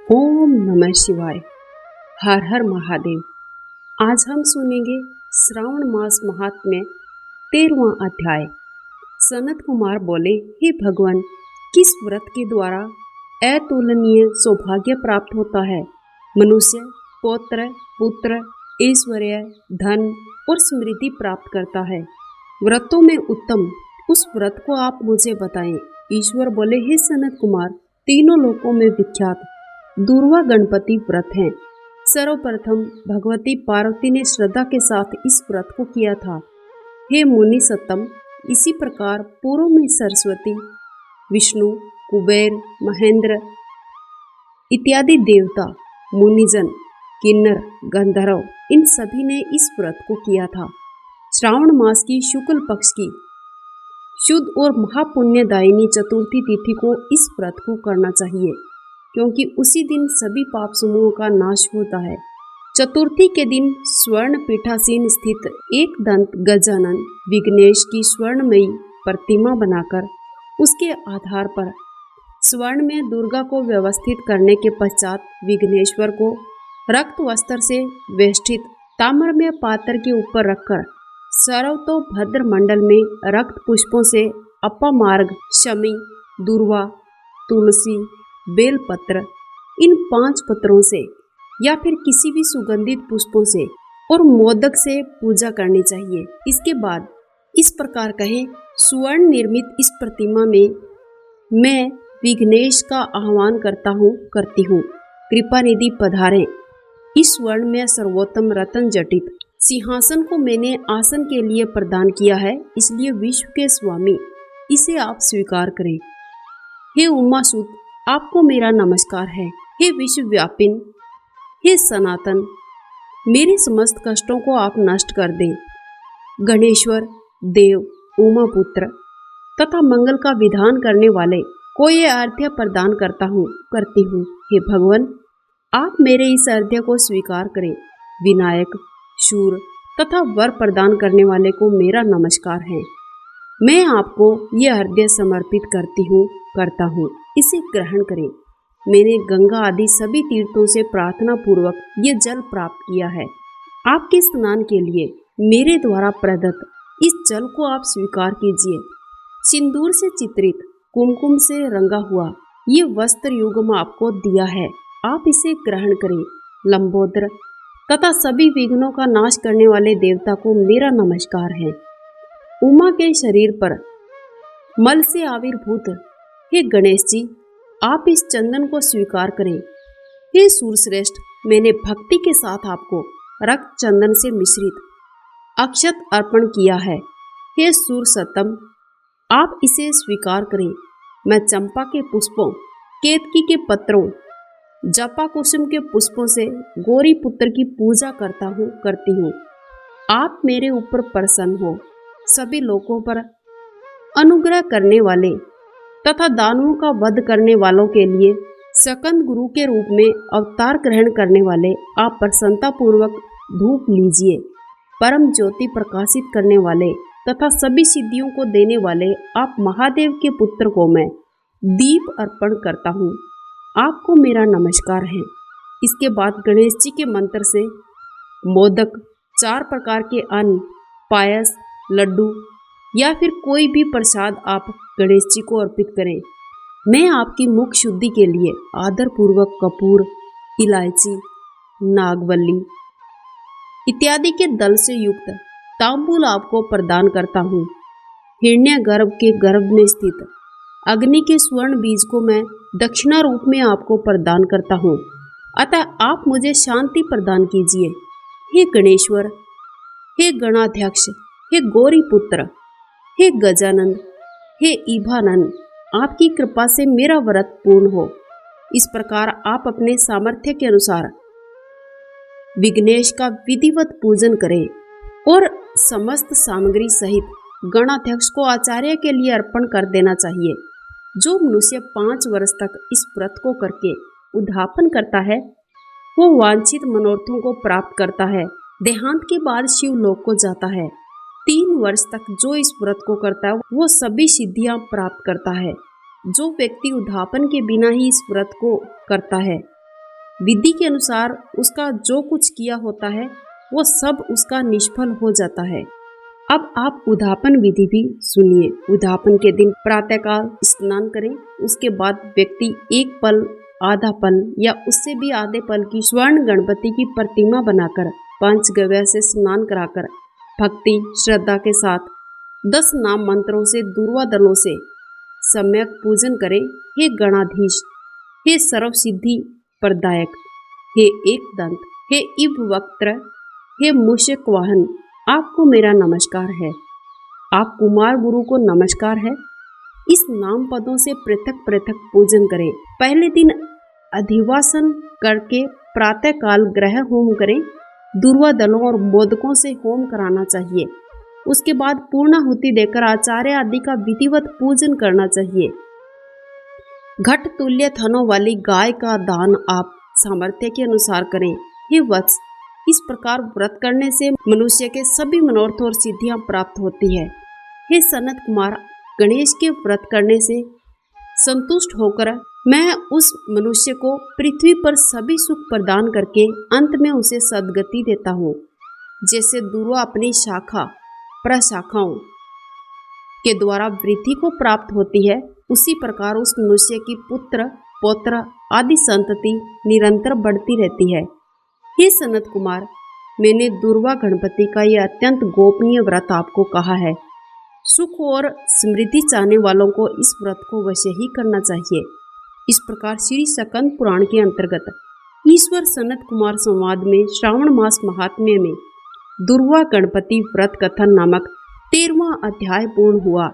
ओम नमः शिवाय। हर हर महादेव। आज हम सुनेंगे श्रावण मास महात्म्य 13वां अध्याय। सनत कुमार बोले, हे भगवान, किस व्रत के द्वारा अतुलनीय सौभाग्य प्राप्त होता है? मनुष्य पौत्र, पुत्र, ऐश्वर्य, धन और समृद्धि प्राप्त करता है। व्रतों में उत्तम उस व्रत को आप मुझे बताएं। ईश्वर बोले, हे सनत कुमार, तीनों लोकों में विख्यात दूर्वा गणपति व्रत है। सर्वप्रथम भगवती पार्वती ने श्रद्धा के साथ इस व्रत को किया था। हे मुनि सत्तम, इसी प्रकार पूर्व में सरस्वती, विष्णु, कुबेर, महेंद्र इत्यादि देवता, मुनिजन, किन्नर, गंधर्व, इन सभी ने इस व्रत को किया था। श्रावण मास की शुक्ल पक्ष की शुद्ध और महापुण्यदायिनी चतुर्थी तिथि को इस व्रत को करना चाहिए, क्योंकि उसी दिन सभी पाप समूहों का नाश होता है। चतुर्थी के दिन स्वर्ण पीठासीन स्थित एक दंत गजानन विघ्नेश की स्वर्णमयी प्रतिमा बनाकर उसके आधार पर स्वर्ण में दुर्गा को व्यवस्थित करने के पश्चात विघ्नेश्वर को रक्त वस्त्र से वेष्टित ताम्रमय पात्र के ऊपर रखकर सर्वतोभद्र मंडल में रक्त पुष्पों से अपामार्ग, शमी, दूर्वा, तुलसी, बेलपत्र, इन 5 पत्रों से या फिर किसी भी सुगंधित पुष्पों से और मोदक से पूजा करनी चाहिए। इसके बाद इस प्रकार कहें, स्वर्ण निर्मित इस प्रतिमा में मैं विघ्नेश का आह्वान करती हूँ, कृपा निधि पधारें। इस स्वर्ण में सर्वोत्तम रत्न जटित सिंहासन को मैंने आसन के लिए प्रदान किया है, इसलिए विश्व के स्वामी इसे आप स्वीकार करें। हे उमासुत, आपको मेरा नमस्कार है। हे विश्वव्यापिन, हे सनातन, मेरे समस्त कष्टों को आप नष्ट कर दें। गणेश्वर, देव, उमापुत्र तथा मंगल का विधान करने वाले को ये अर्घ्य प्रदान करती हूँ। हे भगवान, आप मेरे इस अर्घ्य को स्वीकार करें। विनायक, शूर तथा वर प्रदान करने वाले को मेरा नमस्कार है। मैं आपको ये अर्घ्य समर्पित करता हूँ, इसे ग्रहण करें। मैंने गंगा आदि सभी तीर्थों से प्रार्थना पूर्वक ये जल प्राप्त किया है। आपके स्नान के लिए मेरे द्वारा प्रदत्त इस जल को आप स्वीकार कीजिए। सिंदूर से चित्रित, कुमकुम से रंगा हुआ ये वस्त्र युग्म आपको दिया है, आप इसे ग्रहण करें। लंबोदर तथा सभी विघ्नों का नाश करने वाले देवता को मेरा नमस्कार है। उमा के शरीर पर मल से आविर्भूत हे गणेश जी, आप इस चंदन को स्वीकार करें। हे सूरश्रेष्ठ, मैंने भक्ति के साथ आपको रक्त चंदन से मिश्रित अक्षत अर्पण किया है। हे सूरसतम, आप इसे स्वीकार करें। मैं चंपा के पुष्पों, केतकी के पत्रों, जपा कुसुम के पुष्पों से गौरी पुत्र की पूजा करती हूँ। आप मेरे ऊपर प्रसन्न हो। सभी लोगों पर अनुग्रह करने वाले तथा दानवों का वध करने वालों के लिए सकंद गुरु के रूप में अवतार ग्रहण करने वाले, आप प्रसन्नता पूर्वक धूप लीजिए। परम ज्योति प्रकाशित करने वाले तथा सभी सिद्धियों को देने वाले आप महादेव के पुत्र को मैं दीप अर्पण करता हूँ, आपको मेरा नमस्कार है। इसके बाद गणेश जी के मंत्र से मोदक, 4 प्रकार के अन्न, पायस, लड्डू या फिर कोई भी प्रसाद आप गणेश जी को अर्पित करें। मैं आपकी मुख शुद्धि के लिए आदर पूर्वक कपूर, इलायची, नागवल्ली इत्यादि के दल से युक्त तांबूल आपको प्रदान करता हूँ। हिरण्य गर्भ के गर्भ में स्थित अग्नि के स्वर्ण बीज को मैं दक्षिणा रूप में आपको प्रदान करता हूँ, अतः आप मुझे शांति प्रदान कीजिए। हे गणेश्वर, हे गणाध्यक्ष, हे गौरी पुत्र, हे गजानन, हे ईभानंद, आपकी कृपा से मेरा व्रत पूर्ण हो। इस प्रकार आप अपने सामर्थ्य के अनुसार विघ्नेश का विधिवत पूजन करें और समस्त सामग्री सहित गणाध्यक्ष को आचार्य के लिए अर्पण कर देना चाहिए। जो मनुष्य 5 वर्ष तक इस व्रत को करके उद्यापन करता है, वो वांछित मनोरथों को प्राप्त करता है। देहांत के बाद शिवलोक को जाता है। 3 वर्ष तक जो इस व्रत को करता है, वो सभी सिद्धियां प्राप्त करता है। जो व्यक्ति उद्यापन के बिना ही इस व्रत को करता है, विधि के अनुसार उसका जो कुछ किया होता है वो सब उसका निष्फल हो जाता है। अब आप उद्यापन विधि भी सुनिए। उद्यापन के दिन प्रातःकाल स्नान करें। उसके बाद व्यक्ति एक पल, आधा पल या उससे भी आधे पल की स्वर्ण गणपति की प्रतिमा बनाकर पंचगव्य से स्नान कराकर भक्ति श्रद्धा के साथ 10 नाम मंत्रों से दूर्वा दलों से सम्यक पूजन करें। हे गणाधीश, हे सर्व सिद्धि प्रदायक, हे एक दंत, हे इव वक्त्र, हे मूषक वाहन, आपको मेरा नमस्कार है। आप कुमार गुरु को नमस्कार है। इस नाम पदों से पृथक पृथक पूजन करें। पहले दिन अधिवासन करके प्रातःकाल ग्रह होम करें। दूर्वा दलों और मोदकों से होम कराना चाहिए। उसके बाद पूर्णाहुति देकर आचार्य आदि का विधिवत पूजन करना चाहिए। घट तुल्य थनों वाली गाय का दान आप सामर्थ्य के अनुसार करें। हे वत्स, इस प्रकार व्रत करने से मनुष्य के सभी मनोरथ और सिद्धियां प्राप्त होती है। हे सनत कुमार, गणेश के व्रत करने से संतुष्ट होकर मैं उस मनुष्य को पृथ्वी पर सभी सुख प्रदान करके अंत में उसे सद्गति देता हूँ। जैसे दूर्वा अपनी शाखा प्रशाखाओं के द्वारा वृद्धि को प्राप्त होती है, उसी प्रकार उस मनुष्य की पुत्र पौत्र आदि संतति निरंतर बढ़ती रहती है। हे सनत कुमार, मैंने दूर्वा गणपति का यह अत्यंत गोपनीय व्रत आपको कहा है। सुख और समृद्धि चाहने वालों को इस व्रत को अवश्य ही करना चाहिए। इस प्रकार श्री स्कंद पुराण के अंतर्गत ईश्वर सनत कुमार संवाद में श्रावण मास महात्म्य में दूर्वा गणपति व्रत कथन नामक 13वां अध्याय पूर्ण हुआ।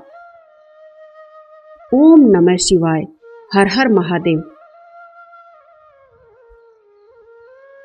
ओम नमः शिवाय। हर हर महादेव।